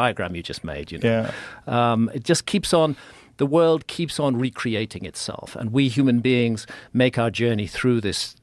diagram you just made. Yeah. It just keeps on. The world keeps on recreating itself, and we human beings make our journey through this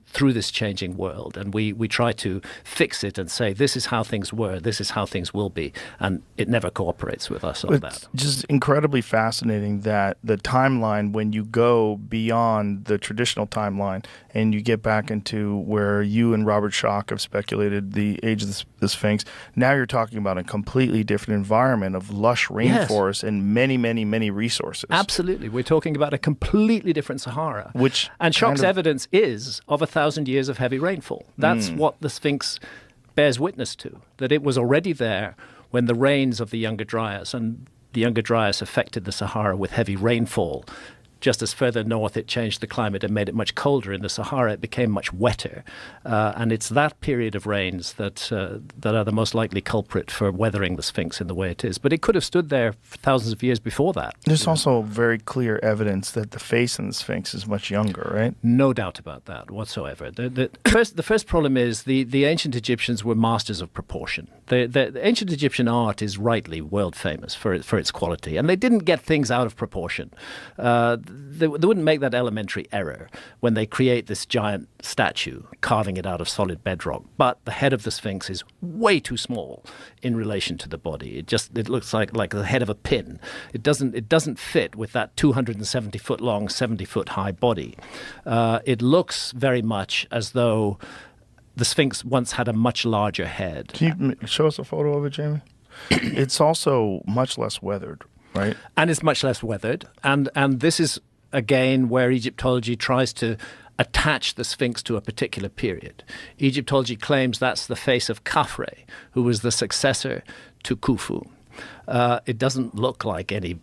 changing world, and we try to fix it and say, this is how things were, this is how things will be, and it never cooperates with us on that. It's just incredibly fascinating that the timeline, when you go beyond the traditional timeline and you get back into where you and Robert Schoch have speculated the age of the Sphinx, now you're talking about a completely different environment of lush rainforest and many, many, many resources. Absolutely. We're talking about a completely different Sahara. And Schoch's kind of evidence is of 1,000 years of heavy rainfall. That's what the Sphinx bears witness to, that it was already there when the rains of the Younger Dryas, and the Younger Dryas affected the Sahara with heavy rainfall. Just as further north it changed the climate and made it much colder. In the Sahara, it became much wetter. And it's that period of rains that are the most likely culprit for weathering the Sphinx in the way it is. But it could have stood there for thousands of years before that. There's also very clear evidence that the face in the Sphinx is much younger, right? No doubt about that whatsoever. The first problem is the ancient Egyptians were masters of proportion. The ancient Egyptian art is rightly world famous for its quality. And they didn't get things out of proportion. They wouldn't make that elementary error when they create this giant statue, carving it out of solid bedrock. But the head of the Sphinx is way too small in relation to the body. It looks like the head of a pin. It doesn't fit with that 270-foot long, 70-foot high body. It looks very much as though the Sphinx once had a much larger head. Can you show us a photo of it, Jamie? It's also much less weathered, right? And it's much less weathered. And this is, again, where Egyptology tries to attach the Sphinx to a particular period. Egyptology claims that's the face of Khafre, who was the successor to Khufu. It doesn't look like any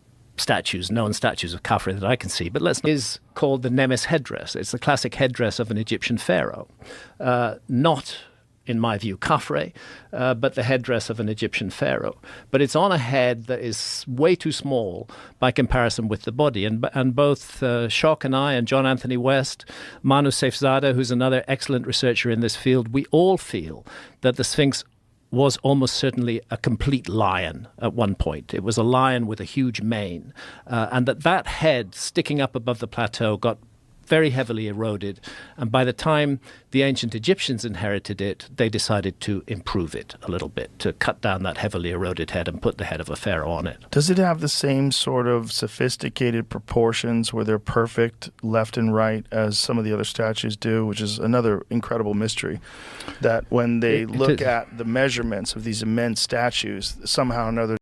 known statues of Khafre that I can see, but is called the Nemes headdress. It's the classic headdress of an Egyptian pharaoh. Not, in my view, Khafre, but the headdress of an Egyptian pharaoh. But it's on a head that is way too small by comparison with the body. And both Schoch and I, and John Anthony West, Manu Seifzadeh, who's another excellent researcher in this field, we all feel that the Sphinx was almost certainly a complete lion at one point. It was a lion with a huge mane, and that head sticking up above the plateau got very heavily eroded. And by the time the ancient Egyptians inherited it, they decided to improve it a little bit, to cut down that heavily eroded head and put the head of a pharaoh on it. Does it have the same sort of sophisticated proportions where they're perfect left and right as some of the other statues do, which is another incredible mystery, that when they look at the measurements of these immense statues, somehow or another